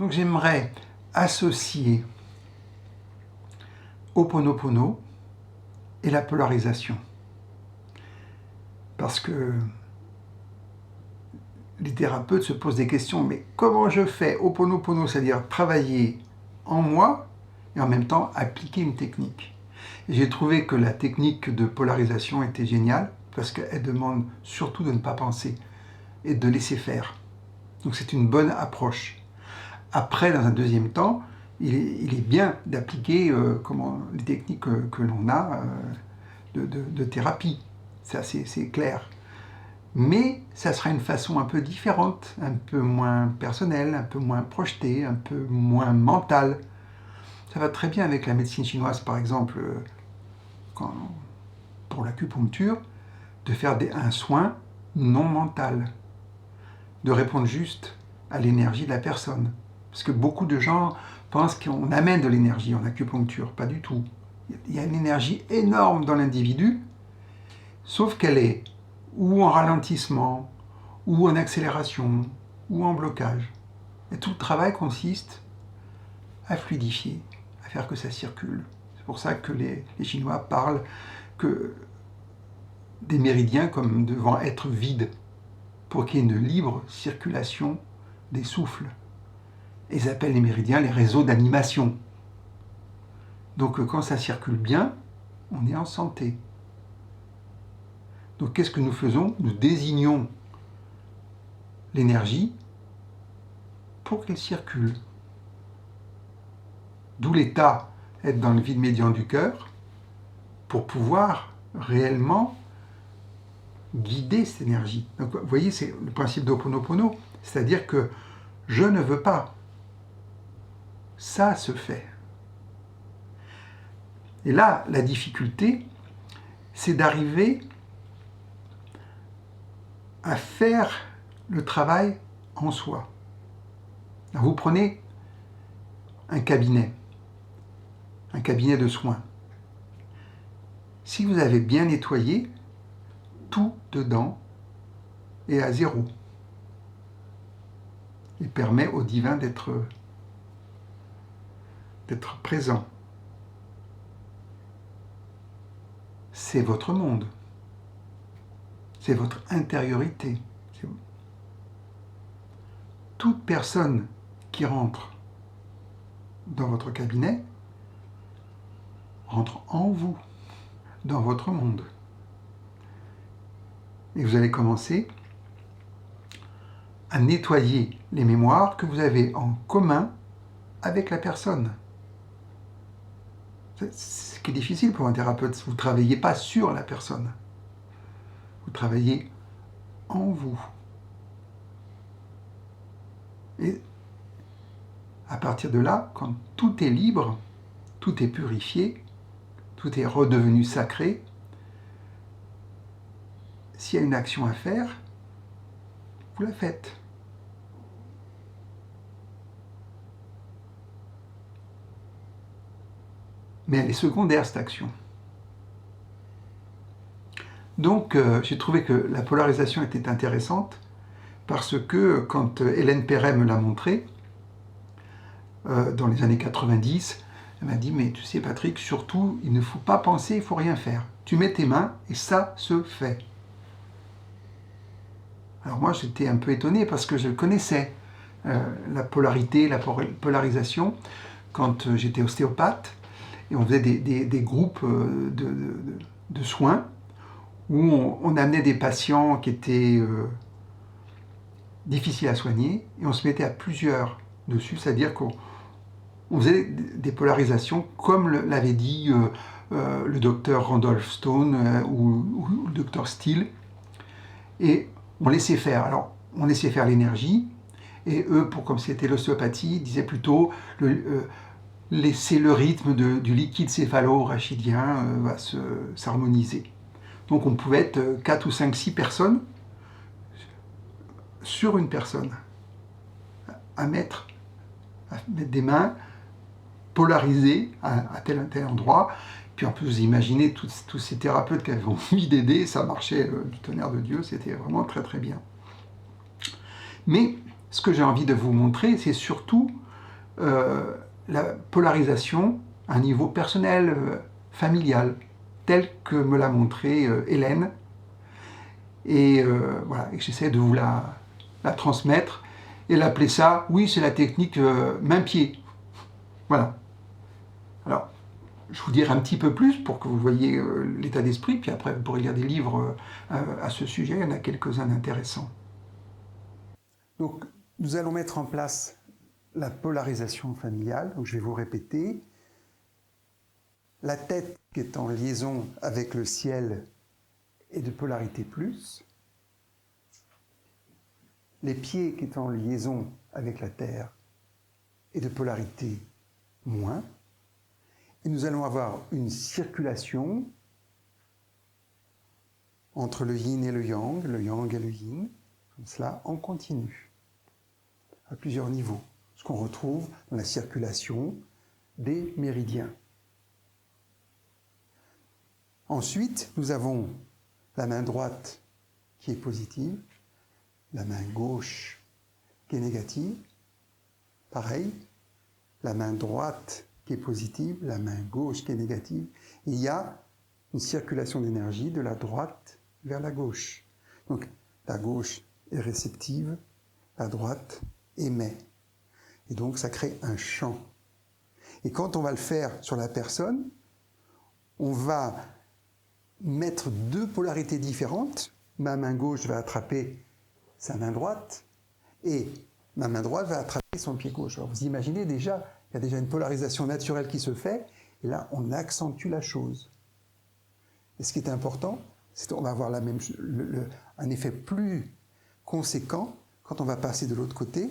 Donc j'aimerais associer Ho'oponopono et la polarisation. Parce que les thérapeutes se posent des questions, mais comment je fais Ho'oponopono, c'est-à-dire travailler en moi et en même temps appliquer une technique. Et j'ai trouvé que la technique de polarisation était géniale parce qu'elle demande surtout de ne pas penser et de laisser faire. Donc c'est une bonne approche. Après, dans un deuxième temps, il est bien d'appliquer les techniques que l'on a de thérapie. Ça, c'est clair. Mais ça sera une façon un peu différente, un peu moins personnelle, un peu moins projetée, un peu moins mentale. Ça va très bien avec la médecine chinoise, par exemple, pour l'acupuncture, de faire un soin non mental, de répondre juste à l'énergie de la personne. Parce que beaucoup de gens pensent qu'on amène de l'énergie en acupuncture. Pas du tout. Il y a une énergie énorme dans l'individu, sauf qu'elle est ou en ralentissement, ou en accélération, ou en blocage. Et tout le travail consiste à fluidifier, à faire que ça circule. C'est pour ça que les Chinois parlent des méridiens comme devant être vides, pour qu'il y ait une libre circulation des souffles. Et ils appellent les méridiens les réseaux d'animation. Donc quand ça circule bien, on est en santé. Donc qu'est-ce que nous faisons? Nous désignons l'énergie pour qu'elle circule. D'où l'état être dans le vide médian du cœur pour pouvoir réellement guider cette énergie. Donc vous voyez, c'est le principe d'Ho'oponopono, c'est-à-dire que je ne veux pas. Ça se fait. Et là, la difficulté, c'est d'arriver à faire le travail en soi. Alors vous prenez un cabinet de soins. Si vous avez bien nettoyé, tout dedans est à zéro. Il permet au divin d'être présent. C'est votre monde. C'est votre intériorité. Toute personne qui rentre dans votre cabinet rentre en vous, dans votre monde. Et vous allez commencer à nettoyer les mémoires que vous avez en commun avec la personne. Ce qui est difficile pour un thérapeute, vous ne travaillez pas sur la personne. Vous travaillez en vous. Et à partir de là, quand tout est libre, tout est purifié, tout est redevenu sacré, s'il y a une action à faire, vous la faites. Mais elle est secondaire, cette action. Donc, j'ai trouvé que la polarisation était intéressante parce que quand Hélène Perret me l'a montré, dans les années 90, elle m'a dit « Mais tu sais Patrick, surtout, il ne faut pas penser, il ne faut rien faire. Tu mets tes mains et ça se fait. » Alors moi, j'étais un peu étonné parce que je connaissais la polarité, la polarisation quand j'étais ostéopathe et on faisait des groupes de soins où on amenait des patients qui étaient difficiles à soigner et on se mettait à plusieurs dessus, c'est-à-dire qu'on faisait des polarisations comme l'avait dit le docteur Randolph Stone ou le docteur Steele, et on laissait faire. Alors, on laissait faire l'énergie, et eux, comme c'était l'ostéopathie, ils disaient plutôt laisser le rythme du liquide céphalo-rachidien va s'harmoniser. Donc on pouvait être 4 ou 5, 6 personnes sur une personne, à mettre des mains polarisées à tel endroit. Puis en plus, vous imaginez tous ces thérapeutes qui avaient envie d'aider, ça marchait du tonnerre de Dieu, c'était vraiment très très bien. Mais ce que j'ai envie de vous montrer, c'est surtout la polarisation à un niveau personnel, familial, tel que me l'a montré Hélène. Et voilà, et j'essaie de vous la transmettre et l'appeler ça, oui, c'est la technique main-pied. Voilà. Alors, je vous dirai un petit peu plus pour que vous voyez l'état d'esprit, puis après vous pourrez lire des livres à ce sujet, il y en a quelques-uns intéressants. Donc, nous allons mettre en place la polarisation familiale, donc je vais vous répéter. La tête qui est en liaison avec le ciel est de polarité plus. Les pieds qui est en liaison avec la terre est de polarité moins. Et nous allons avoir une circulation entre le yin et le yang et le yin, comme cela, en continu, à plusieurs niveaux, ce qu'on retrouve dans la circulation des méridiens. Ensuite, nous avons la main droite qui est positive, la main gauche qui est négative, pareil, la main droite qui est positive, la main gauche qui est négative. Il y a une circulation d'énergie de la droite vers la gauche. Donc la gauche est réceptive, la droite émet. Et donc ça crée un champ. Et quand on va le faire sur la personne, on va mettre deux polarités différentes. Ma main gauche va attraper sa main droite et ma main droite va attraper son pied gauche. Alors vous imaginez déjà, il y a déjà une polarisation naturelle qui se fait, et là on accentue la chose. Et ce qui est important, c'est qu'on va avoir un effet plus conséquent quand on va passer de l'autre côté.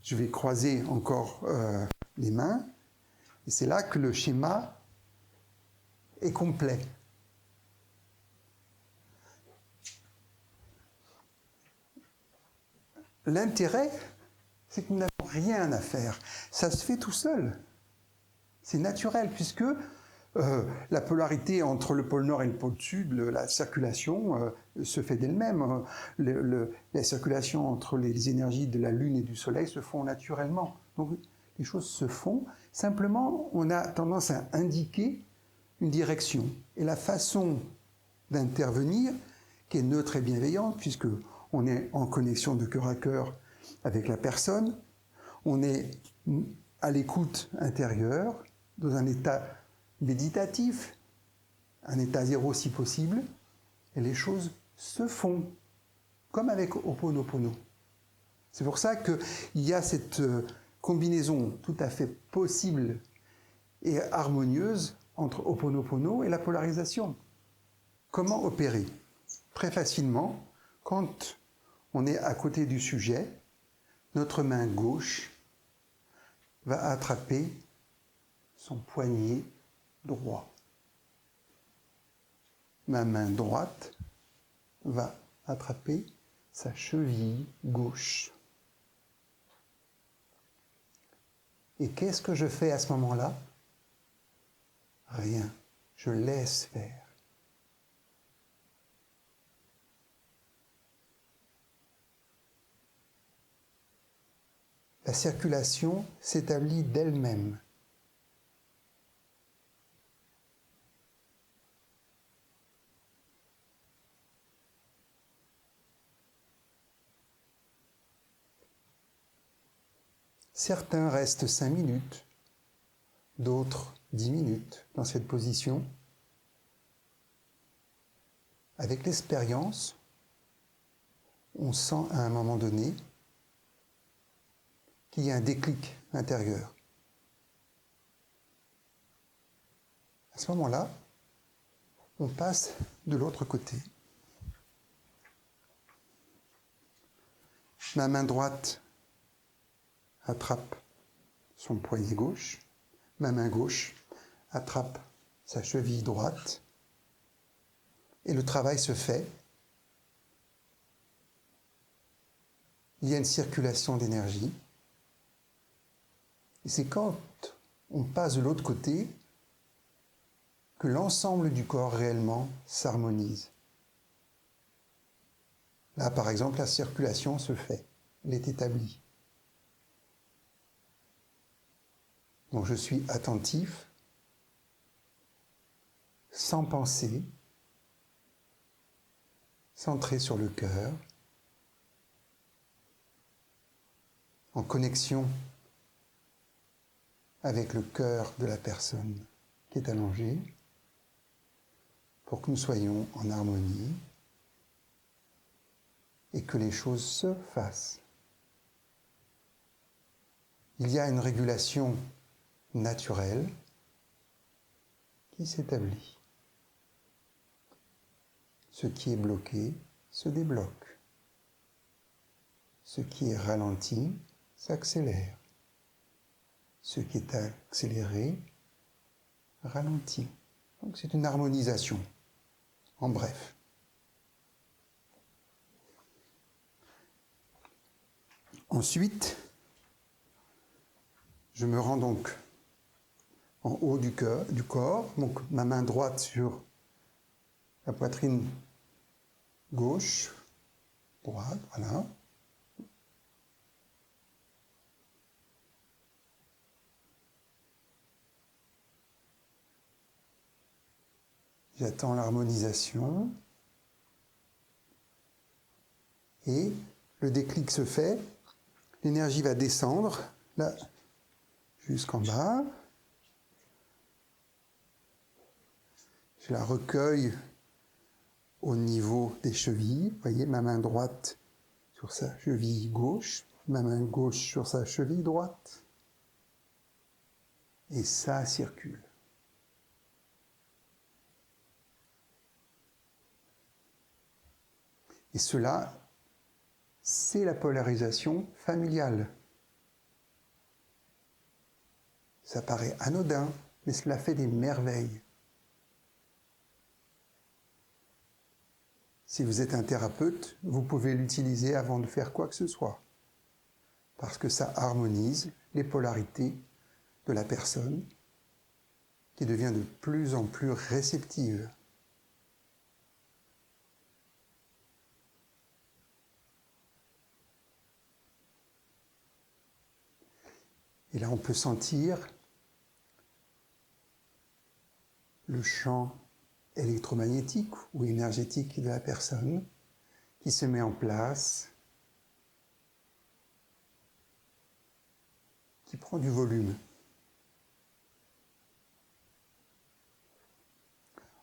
Je vais croiser encore les mains, et c'est là que le schéma est complet. L'intérêt, c'est que nous n'avons rien à faire. Ça se fait tout seul. C'est naturel, puisque la polarité entre le pôle nord et le pôle sud, la circulation se fait d'elle-même. La circulation entre les énergies de la Lune et du Soleil se font naturellement. Donc les choses se font. Simplement, on a tendance à indiquer une direction. Et la façon d'intervenir, qui est neutre et bienveillante, puisque on est en connexion de cœur à cœur avec la personne, on est à l'écoute intérieure, dans un état méditatif, un état zéro si possible, et les choses se font, comme avec Ho'oponopono. C'est pour ça qu'il y a cette combinaison tout à fait possible et harmonieuse entre Ho'oponopono et la polarisation. Comment opérer? Très facilement, quand on est à côté du sujet, notre main gauche va attraper son poignet droit. Ma main droite va attraper sa cheville gauche. Et qu'est-ce que je fais à ce moment-là? Rien. Je laisse faire. La circulation s'établit d'elle-même. Certains restent 5 minutes, d'autres 10 minutes dans cette position. Avec l'expérience, on sent à un moment donné qu'il y a un déclic intérieur. À ce moment-là, on passe de l'autre côté. Ma main droite attrape son poignet gauche, ma main gauche attrape sa cheville droite, et le travail se fait. Il y a une circulation d'énergie, et c'est quand on passe de l'autre côté que l'ensemble du corps réellement s'harmonise. Là, par exemple, la circulation se fait, elle est établie. Donc je suis attentif, sans penser, centré sur le cœur, en connexion avec le cœur de la personne qui est allongée, pour que nous soyons en harmonie et que les choses se fassent. Il y a une régulation naturelle qui s'établit. Ce qui est bloqué se débloque. Ce qui est ralenti s'accélère. Ce qui est accéléré ralentit. Donc c'est une harmonisation, en bref. Ensuite, je me rends donc en haut du corps, donc ma main droite sur la poitrine gauche, droite, voilà. J'attends l'harmonisation et le déclic se fait, l'énergie va descendre là jusqu'en bas. Je la recueille au niveau des chevilles. Vous voyez, ma main droite sur sa cheville gauche, ma main gauche sur sa cheville droite. Et ça circule. Et cela, c'est la polarisation familiale. Ça paraît anodin, mais cela fait des merveilles. Si vous êtes un thérapeute, vous pouvez l'utiliser avant de faire quoi que ce soit, parce que ça harmonise les polarités de la personne qui devient de plus en plus réceptive. Et là, on peut sentir le champ électromagnétique ou énergétique de la personne qui se met en place, qui prend du volume.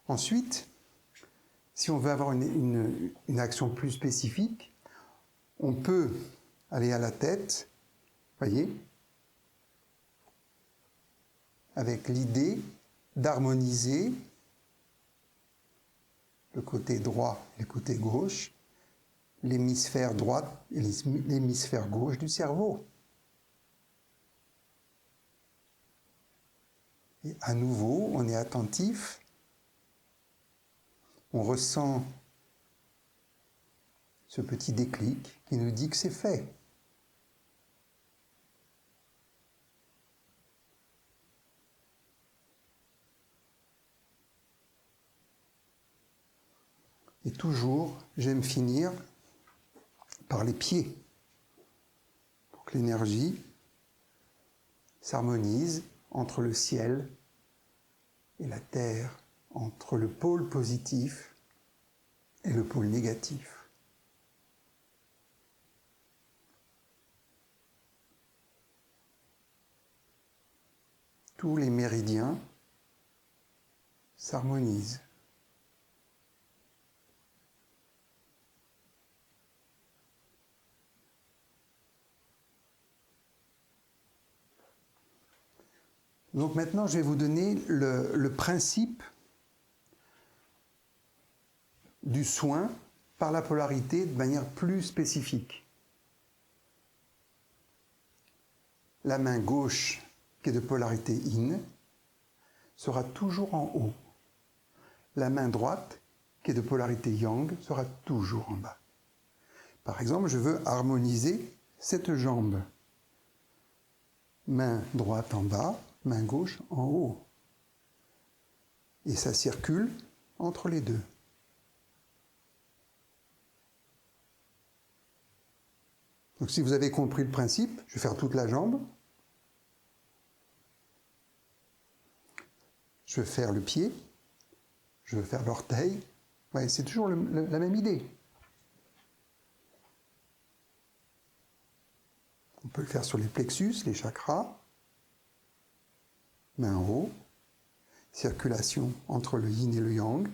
Ensuite, si on veut avoir une action plus spécifique, on peut aller à la tête, voyez, avec l'idée d'harmoniser le côté droit et le côté gauche, l'hémisphère droit et l'hémisphère gauche du cerveau. Et à nouveau, on est attentif, on ressent ce petit déclic qui nous dit que c'est fait. Et toujours, j'aime finir par les pieds, pour que l'énergie s'harmonise entre le ciel et la terre, entre le pôle positif et le pôle négatif. Tous les méridiens s'harmonisent. Donc maintenant, je vais vous donner le principe du soin par la polarité de manière plus spécifique. La main gauche, qui est de polarité yin, sera toujours en haut. La main droite, qui est de polarité yang, sera toujours en bas. Par exemple, je veux harmoniser cette jambe. Main droite en bas, main gauche en haut. Et ça circule entre les deux. Donc si vous avez compris le principe, je vais faire toute la jambe. je veux faire le pied, je veux faire l'orteil. Ouais, c'est toujours la même idée. On peut le faire sur les plexus, les chakras. Main en haut. Circulation entre le yin et le yang.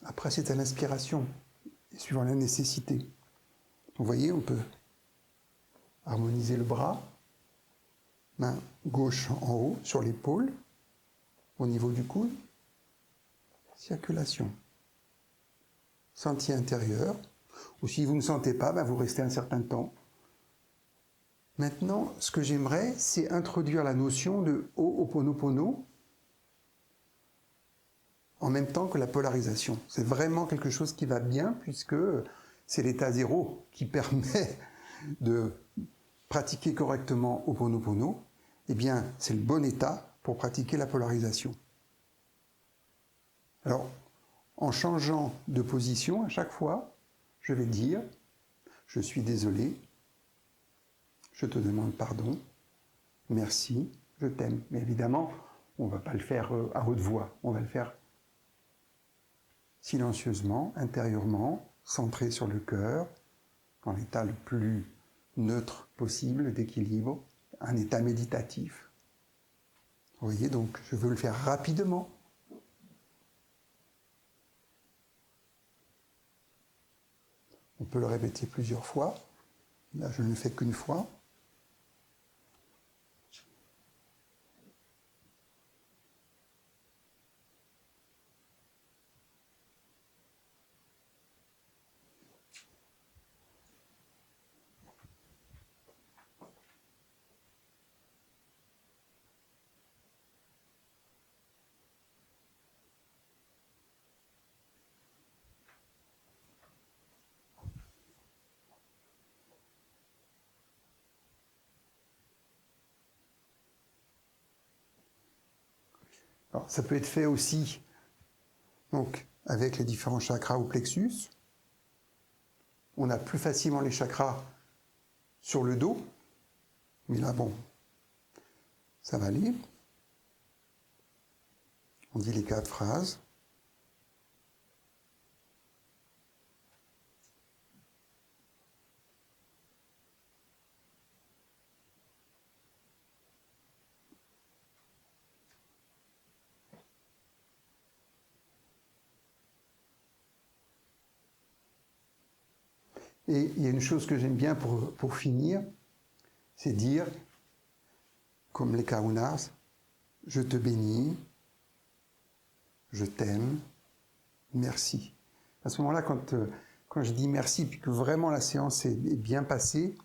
Après, c'est à l'inspiration, suivant la nécessité. Vous voyez, on peut harmoniser le bras, main gauche en haut, sur l'épaule, au niveau du coude, circulation. Senti intérieur, ou si vous ne sentez pas, vous restez un certain temps. Maintenant, ce que j'aimerais, c'est introduire la notion de Ho'oponopono en même temps que la polarisation. C'est vraiment quelque chose qui va bien, puisque c'est l'état zéro qui permet de pratiquer correctement Ho'oponopono. Eh bien, c'est le bon état pour pratiquer la polarisation. Alors, en changeant de position à chaque fois, je vais dire « Je suis désolé, je te demande pardon, merci, je t'aime ». Mais évidemment, on ne va pas le faire à haute voix, on va le faire silencieusement, intérieurement, centré sur le cœur, dans l'état le plus neutre possible, d'équilibre, un état méditatif. Vous voyez, donc je veux le faire rapidement. On peut le répéter plusieurs fois. Là, je ne le fais qu'une fois. Alors, ça peut être fait aussi donc, avec les différents chakras ou plexus. On a plus facilement les chakras sur le dos. Mais là, bon, ça va aller. On dit les 4 phrases. Et il y a une chose que j'aime bien pour finir, c'est dire, comme les Kaunas, je te bénis, je t'aime, merci. À ce moment-là, quand je dis merci, puis que vraiment la séance est bien passée,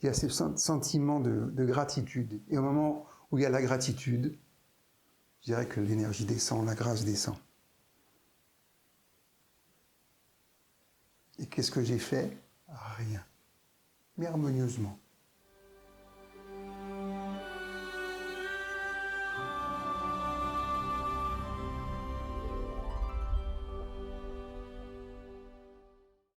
il y a ce sentiment de gratitude. Et au moment où il y a la gratitude, je dirais que l'énergie descend, la grâce descend. Et qu'est-ce que j'ai fait? Rien. Mais harmonieusement.